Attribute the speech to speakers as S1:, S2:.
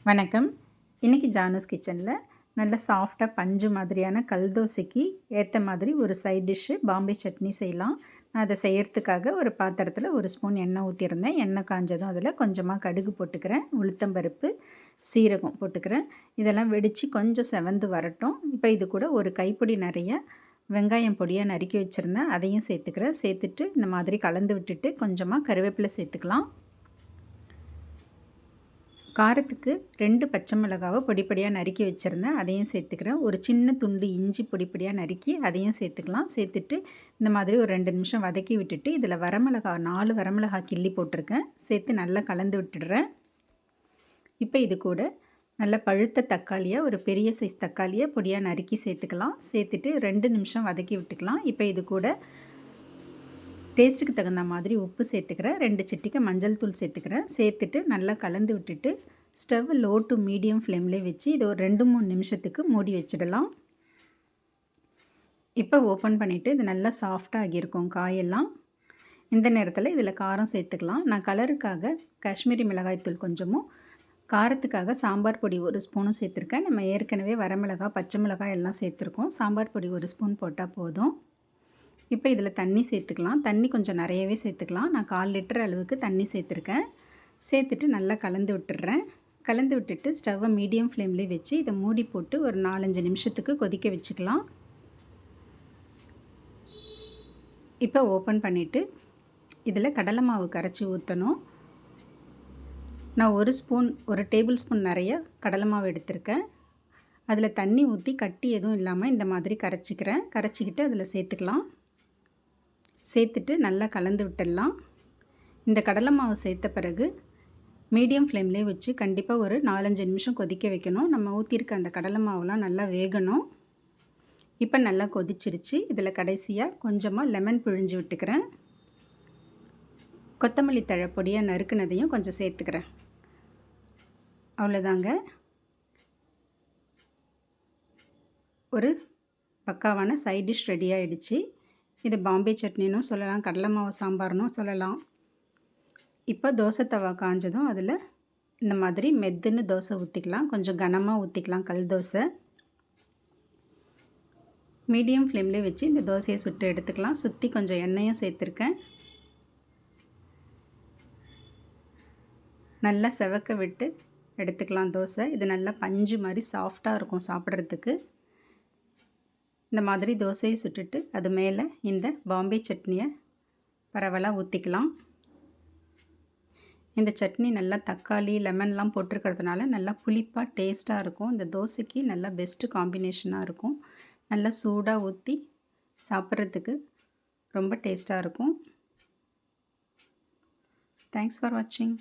S1: வணக்கம். இன்றைக்கி ஜானூஸ் கிச்சனில் நல்ல சாஃப்டாக பஞ்சு மாதிரியான கல் தோசைக்கு ஏற்ற மாதிரி ஒரு சைட் டிஷ்ஷு பாம்பே சட்னி செய்யலாம். நான் அதை செய்கிறதுக்காக ஒரு பாத்திரத்தில் ஒரு ஸ்பூன் எண்ணெய் ஊற்றியிருந்தேன். எண்ணெய் காஞ்சதும் அதில் கொஞ்சமாக கடுகு போட்டுக்கிறேன், உளுத்தம்பருப்பு, சீரகம் போட்டுக்கிறேன். இதெல்லாம் வெடித்து கொஞ்சம் செவந்து வரட்டும். இப்போ இது கூட ஒரு கைப்பிடி நிறைய வெங்காயம் பொடியாக நறுக்கி வச்சுருந்தேன், அதையும் சேர்த்துக்கிறேன். சேர்த்துட்டு இந்த மாதிரி கலந்து விட்டுட்டு கொஞ்சமாக கருவேப்பிலை சேர்த்துக்கலாம். காரத்துக்கு 2 பச்சை மிளகாவை பொடிப்பொடியாக நறுக்கி வச்சுருந்தேன், அதையும் சேர்த்துக்கிறேன். ஒரு சின்ன துண்டு இஞ்சி பொடிப்பொடியாக நறுக்கி அதையும் சேர்த்துக்கலாம். சேர்த்துட்டு இந்த மாதிரி ஒரு 2 நிமிஷம் வதக்கி விட்டுட்டு இதில் வரமிளகா 4 வரமிளகா கிள்ளி போட்டிருக்கேன், சேர்த்து நல்லா கலந்து விட்டுடுறேன். இப்போ இது கூட நல்ல பழுத்த தக்காளியாக ஒரு பெரிய சைஸ் தக்காளியை பொடியாக நறுக்கி சேர்த்துக்கலாம். சேர்த்துட்டு 2 நிமிஷம் வதக்கி விட்டுக்கலாம். இப்போ இது கூட டேஸ்ட்டுக்கு தகுந்த மாதிரி உப்பு சேர்த்துக்கிறேன், 2 சிட்டிகை மஞ்சள் தூள் சேர்த்துக்கிறேன். சேர்த்துட்டு நல்லா கலந்து விட்டுட்டு ஸ்டவ் லோ டு மீடியம் ஃப்ளேம்லேயே வச்சு இதை ஒரு 2-3 நிமிஷத்துக்கு மூடி வச்சிடலாம். இப்போ ஓப்பன் பண்ணிவிட்டு இது நல்லா சாஃப்டாக ஆகியிருக்கும் காயெல்லாம். இந்த நேரத்தில் இதில் காரம் சேர்த்துக்கலாம். நான் கலருக்காக காஷ்மீரி மிளகாய்த்தூள் கொஞ்சமும், காரத்துக்காக சாம்பார் பொடி 1 ஸ்பூனும் சேர்த்துருக்கேன். நம்ம ஏற்கனவே வரமிளகாய் பச்சை மிளகாய் எல்லாம் சேர்த்துருக்கோம். சாம்பார் பொடி 1 ஸ்பூன் போட்டால் போதும். இப்போ இதில் தண்ணி சேர்த்துக்கலாம். தண்ணி கொஞ்சம் நிறையவே சேர்த்துக்கலாம். நான் 1/4 லிட்டர் அளவுக்கு தண்ணி சேர்த்துருக்கேன். சேர்த்துட்டு நல்லா கலந்து விட்டுடுறேன். கலந்து விட்டுட்டு ஸ்டவ்வை மீடியம் ஃப்ளேம்லேயே வச்சு இதை மூடி போட்டு ஒரு 4-5 நிமிஷத்துக்கு கொதிக்க வச்சுக்கலாம். இப்போ ஓப்பன் பண்ணிவிட்டு இதில் கடலை மாவு கரைச்சி ஊற்றணும். நான் 1 டேபிள் ஸ்பூன் நிறைய கடலை மாவு எடுத்திருக்கேன். அதில் தண்ணி ஊற்றி கட்டி எதுவும் இல்லாமல் இந்த மாதிரி கரைச்சிக்கிறேன். கரைச்சிக்கிட்டு அதில் சேர்த்துக்கலாம். சேர்த்துட்டு நல்லா கலந்து விட்டுடலாம். இந்த கடலை மாவு சேர்த்த பிறகு மீடியம் ஃப்ளேம்லேயே வச்சு கண்டிப்பாக ஒரு 4-5 நிமிஷம் கொதிக்க வைக்கணும். நம்ம ஊற்றிருக்க அந்த கடலை மாவுலாம் நல்லா வேகணும். இப்போ நல்லா கொதிச்சிருச்சு. இதில் கடைசியாக கொஞ்சமாக லெமன் பிழிஞ்சு விட்டுக்கிறேன். கொத்தமல்லி தழை பொடியாக நறுக்குனதையும் கொஞ்சம் சேர்த்துக்கிறேன். அவ்வளோதாங்க. ஒரு பக்காவான சைட் டிஷ் ரெடி ஆகிடுச்சு. இது பாம்பே சட்னினும் சொல்லலாம், கடலை மாவு சாம்பார்னும் சொல்லலாம். இப்போ தோசை தவா காஞ்சதும் அதில் இந்த மாதிரி மெத்துன்னு தோசை ஊற்றிக்கலாம். கொஞ்சம் கனமாக ஊற்றிக்கலாம் கல் தோசை. மீடியம் ஃப்ளேம்லேயே வச்சு இந்த தோசையை சுட்டு எடுத்துக்கலாம். சுற்றி கொஞ்சம் எண்ணெயும் சேர்த்துருக்கேன். நல்லா செவக்க விட்டு எடுத்துக்கலாம் தோசை. இது நல்லா பஞ்சு மாதிரி சாஃப்டாக இருக்கும் சாப்பிட்றதுக்கு. இந்த மாதிரி தோசையை சுட்டுட்டு அது மேலே இந்த பாம்பே சட்னியை பரவலாக ஊற்றிக்கலாம். இந்த சட்னி நல்லா தக்காளி லெமன்லாம் போட்டிருக்கிறதுனால நல்லா புளிப்பாக டேஸ்ட்டாக இருக்கும். இந்த தோசைக்கு நல்லா பெஸ்ட்டு காம்பினேஷனாக இருக்கும். நல்லா சூடாக ஊற்றி சாப்பிட்றதுக்கு ரொம்ப டேஸ்ட்டாக இருக்கும். தேங்க்ஸ் ஃபார் வாட்சிங்.